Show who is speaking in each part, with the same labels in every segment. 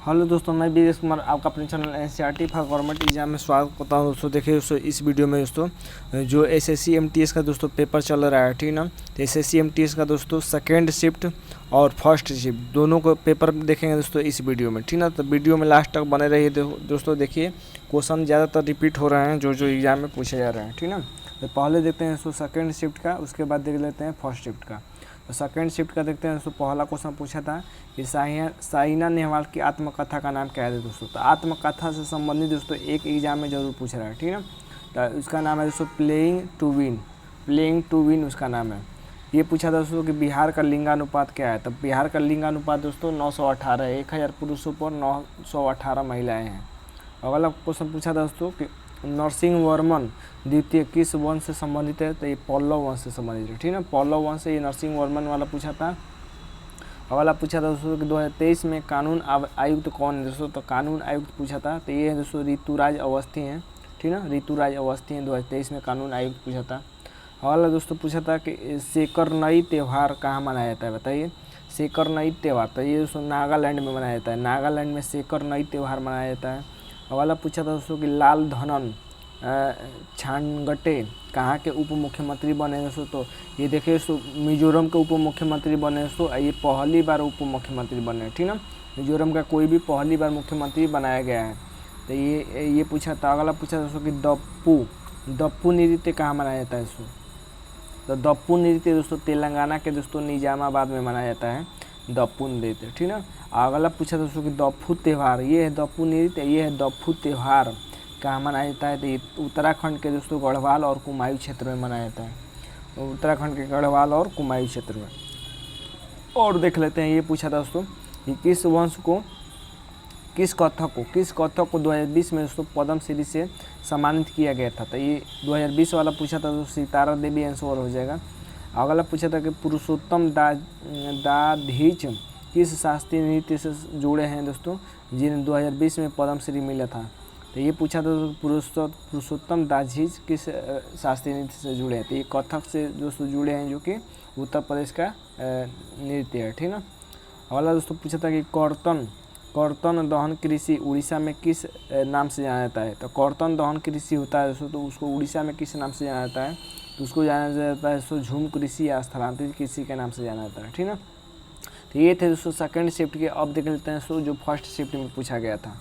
Speaker 1: Hello दोस्तों, मैं बीरेश कुमार आपका अपने channel NCERT for government exam में स्वागत करता हूं। दोस्तों देखिए दोस्तों, इस वीडियो में दोस्तों जो एसएससी एमटीएस का दोस्तों पेपर चल रहा है, ठीक ना। तो एसएससी एमटीएस का दोस्तों सेकेंड शिफ्ट और फर्स्ट शिफ्ट दोनों को पेपर देखेंगे दोस्तों इस वीडियो में, ठीक ना। तो वीडियो में लास्ट तक बने रहिए दोस्तों। देखिए क्वेश्चन ज़्यादातर रिपीट हो रहे हैं जो एग्जाम में पूछे जा रहे हैं, ठीक ना। तो पहले देखते हैं दोस्तों सेकेंड शिफ्ट का, उसके बाद देख लेते हैं फर्स्ट शिफ्ट का। तो सेकेंड शिफ्ट का देखते हैं दोस्तों। पहला क्वेश्चन पूछा था कि साइना नेहवाल की आत्मकथा का नाम क्या है दोस्तों। तो आत्मकथा से संबंधित दोस्तों एक एग्जाम में जरूर पूछ रहा है, ठीक है। तो उसका नाम है दोस्तों प्लेइंग टू विन उसका नाम है। ये पूछा था दोस्तों कि बिहार का लिंगानुपात क्या है। तो बिहार का लिंगानुपात दोस्तों 918 है। 1000 पुरुषों पर 918 महिलाएँ हैं। अगला क्वेश्चन पूछा था दोस्तों कि नरसिंह वर्मन द्वितीय किस वंश से संबंधित है। तो ये पल्लव वंश से संबंधित है, ठीक है। पल्लव वंश से ये नरसिंह वर्मन वाला पूछा था। अगला पूछा था दोस्तों कि 2023 में कानून आयुक्त कौन है दोस्तों। तो कानून आयुक्त पूछा था, तो ये है दोस्तों ऋतुराज अवस्थी हैं, ठीक ना। ऋतुराज अवस्थी हैं, 2023 में कानून आयुक्त पूछा था। अगला दोस्तों पूछा था कि सेकरनई त्यौहार कहाँ मनाया जाता है, बताइए। सेकरनई त्यौहार, तो ये दोस्तों नागालैंड में मनाया जाता है। नागालैंड में सेकरनई त्यौहार मनाया जाता है। अगला पूछा था दोस्तों कि लाल धनन छानगटे कहाँ के उप मुख्यमंत्री बने दोस्तों। तो ये देखिए दोस्तों मिजोरम के उप मुख्यमंत्री बने दोस्तों। ये पहली बार उप मुख्यमंत्री बने, ठीक ना। मिजोरम का कोई भी पहली बार मुख्यमंत्री बनाया गया है। तो ये पूछा था। अगला पूछा दोस्तों कि दप्पू नृत्य कहाँ मनाया जाता है दोस्तों। तो दप्पू नृत्य दोस्तों तेलंगाना के दोस्तों निजामाबाद में मनाया जाता है दप्पू नृत्य, ठीक ना। अगला पूछा दोस्तों कि दप्पू त्यौहार, ये है दप्पू नृत्य, ये है दप्पू त्यौहार कहाँ मनाया जाता है। तो ये उत्तराखंड के दोस्तों गढ़वाल और कुमायूं क्षेत्र में मनाया जाता है। उत्तराखंड के गढ़वाल और कुमायूं क्षेत्र में। और देख लेते हैं, ये पूछा था दोस्तों कि किस कथक को 2020 में दोस्तों पद्मश्री से सम्मानित किया गया था। तो ये 2020 वाला पूछा था दोस्तों, सितारा देवी आंसर हो जाएगा। अगला पूछा था कि पुरुषोत्तम दाधीच किस शास्त्रीय नृत्य से जुड़े हैं दोस्तों, जिन्हें 2020 में पद्मश्री मिला था। तो ये पूछा था पुरुषोत्तम दाधीच किस शास्त्रीय नृत्य से जुड़े हैं। तो ये कथक से दोस्तों जुड़े हैं, जो कि उत्तर प्रदेश का नृत्य है, ठीक ना। अगला दोस्तों पूछा था कि कर्तन दहन कृषि उड़ीसा में किस नाम से जाना जाता है। तो कर्तन दहन कृषि होता है दोस्तों, तो उसको उड़ीसा में किस नाम से जाना जाता है। तो उसको जाना जाता है दोस्तों झूम कृषि या स्थलांतरित कृषि के नाम से जाना जाता है, ठीक ना। तो ये थे दोस्तों सेकंड शिफ्ट के। अब देख लेते हैं दोस्तों जो फर्स्ट शिफ्ट में पूछा गया था।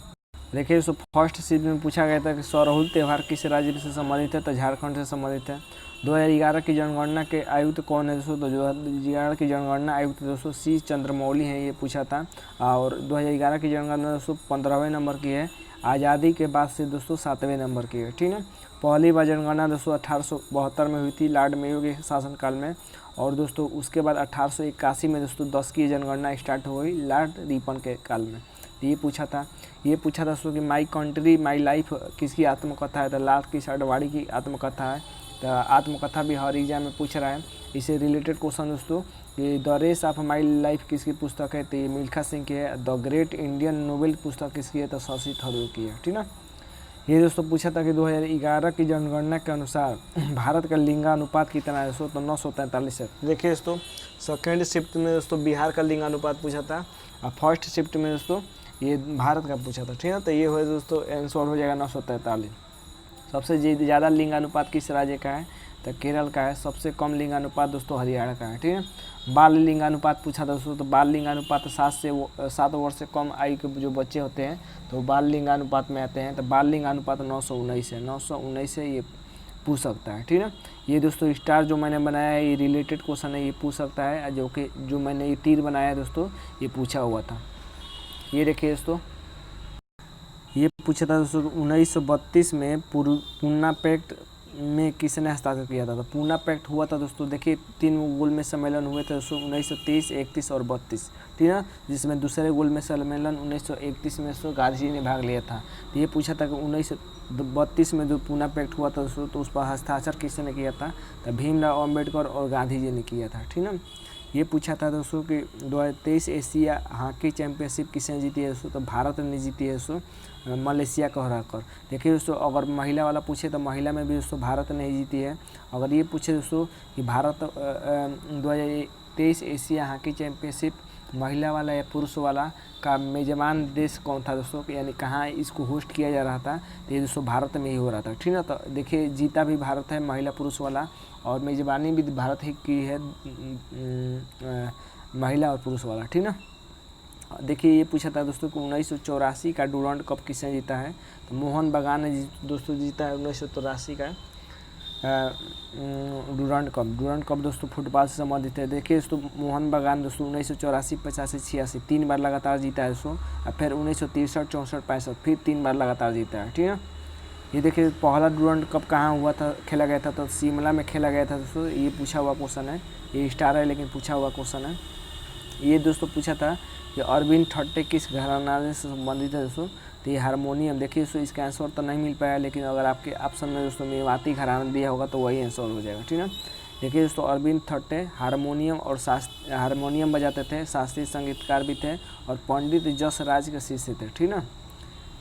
Speaker 1: देखिए दोस्तों फर्स्ट शिफ्ट में पूछा गया था कि सरहुल त्यौहार किस राज्य से संबंधित है। तो झारखंड से संबंधित है। 2011 की जनगणना के आयुक्त कौन है दोस्तों। तो 2011 की जनगणना आयुक्त दोस्तों सी चंद्रमौली हैं, ये पूछा था। और 2011 की जनगणना दोस्तों 15वें नंबर की है। आज़ादी के बाद से दोस्तों 7वें नंबर की है, ठीक है। पहली बार जनगणना दोस्तों 1872 में हुई थी लॉर्ड मेयो के शासनकाल में। और दोस्तों उसके बाद 1881 में दोस्तों 10 की जनगणना स्टार्ट हो गई लॉर्ड रिपन के काल में। ये पूछा था दोस्तों कि माई कंट्री माई लाइफ किसकी आत्मकथा है। तो लाल किस आडवाणी की आत्मकथा है। तो आत्मकथा भी हर एग्जाम में पूछ रहा है। इससे रिलेटेड क्वेश्चन दोस्तों कि the race of my life किसकी पुस्तक है। तो ये मिल्खा सिंह की है। द ग्रेट इंडियन नोवेल पुस्तक किसकी है। तो शशि थरूर की है, ठीक ना। ये दोस्तों पूछा था कि 2011 की जनगणना के अनुसार भारत का लिंगानुपात कितना है दोस्तों। तो 943 है। देखिए दोस्तों सेकेंड शिफ्ट में दोस्तों बिहार का लिंगानुपात पूछा था, और फर्स्ट शिफ्ट में दोस्तों ये भारत का पूछा था, ठीक है। तो ये हो दोस्तों आंसर हो जाएगा 943। सबसे ज़्यादा लिंगानुपात किस राज्य का है। तो केरल का है। सबसे कम लिंगानुपात दोस्तों हरियाणा का है, ठीक है। बाल लिंगानुपात पूछा था दोस्तों। तो बाल लिंगानुपात 7 वर्ष से कम आयु के जो बच्चे होते हैं तो बाल लिंगानुपात में आते हैं। तो बाल लिंगानुपात 919 है। 919 से ये पूछ सकता है, ठीक है। ये दोस्तों स्टार जो मैंने बनाया है ये रिलेटेड क्वेश्चन है, ये पूछ सकता है। जो मैंने ये तीर बनाया है दोस्तों ये पूछा हुआ था। ये देखिए दोस्तों ये पूछा था दोस्तों 1932 में पूना पैक्ट में किसने हस्ताक्षर किया था। तो पूना पैक्ट हुआ था दोस्तों, देखिए 3 गोलमेज सम्मेलन हुए थे दोस्तों 1923, 31 और 32, ठीक है। जिसमें दूसरे गोलमेज सम्मेलन 1931 में दोस्तों गांधी जी ने भाग लिया था। तो ये पूछा था कि 1932 में जो पूना पैक्ट हुआ था दोस्तों तो उस पर हस्ताक्षर किसने किया था। तो भीमराव अम्बेडकर और गांधी जी ने किया था, ठीक है। ये पूछा था दोस्तों कि 2023 एशिया हॉकी चैंपियनशिप किसने जीती है दोस्तों। तो भारत ने जीती है दोस्तों मलेशिया को हराकर। देखिए दोस्तों अगर महिला वाला पूछे तो महिला में भी दोस्तों भारत ने जीती है। अगर ये पूछे दोस्तों कि भारत 2023 एशिया हॉकी चैंपियनशिप महिला वाला या पुरुष वाला का मेजबान देश कौन था दोस्तों, यानी कहाँ इसको होस्ट किया जा रहा था, तो ये दोस्तों भारत में ही हो रहा था, ठीक ना। तो देखिए जीता भी भारत है महिला पुरुष वाला, और मेजबानी भी भारत ही की है महिला और पुरुष वाला, ठीक ना। देखिए ये पूछा था दोस्तों कि 1984 का डूरांड कप किसने जीता है, तो मोहन बगान ने दोस्तों जीता है 1984 का डूरांड कप दोस्तों फुटबॉल से संबंधित है। देखिए दोस्तों मोहन बगान दोस्तों 1984, 85, 86 3 बार लगातार जीता है दोस्तों, और फिर 1963, 64, 65 फिर 3 बार लगातार जीता है, ठीक है। ये देखिए पहला डूरांड कप कहाँ हुआ था, खेला गया था, तो शिमला में खेला गया था दोस्तों। ये पूछा हुआ क्वेश्चन है, ये स्टार है लेकिन पूछा हुआ क्वेश्चन है। ये दोस्तों पूछा था कि अरविंद ठट्टे किस घराने से संबंधित है दोस्तों, तो ये हारमोनियम। देखिए दोस्तों इसका आंसर तो नहीं मिल पाया, लेकिन अगर आपके ऑप्शन में दोस्तों मेवाती घराना दिया होगा तो वही आंसर हो जाएगा, ठीक है। देखिए दोस्तों अरविंद ठट्टे हारमोनियम और हारमोनियम बजाते थे, शास्त्रीय संगीतकार भी थे, और पंडित जस राज के शिष्य थे, ठीक ना।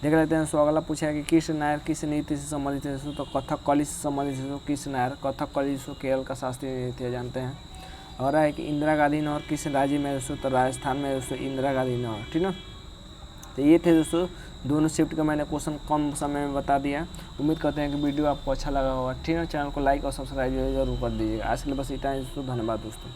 Speaker 1: देख लेते हैं दोस्तों अगला पूछा है कि कृष्ण नायर किस नृत्य से संबंधित है दोस्तों, तो कथकली से संबंधित है दोस्तों। कृष्ण नायर कथकली दोस्तों केरल का शास्त्रीय नृत्य जानते हैं। और है कि इंदिरा गांधी ने और किस राज्य में दोस्तों, तो राजस्थान में दोस्तों इंदिरा गांधी ने, और ठीक ना। तो ये थे दोस्तों दोनों शिफ्ट का मैंने क्वेश्चन कम समय में बता दिया। उम्मीद करते हैं कि वीडियो आपको अच्छा लगा होगा, ठीक है। चैनल को लाइक और सब्सक्राइब जरूर कर दीजिएगा। आज के लिए बस इतना ही दोस्तों, धन्यवाद दोस्तों।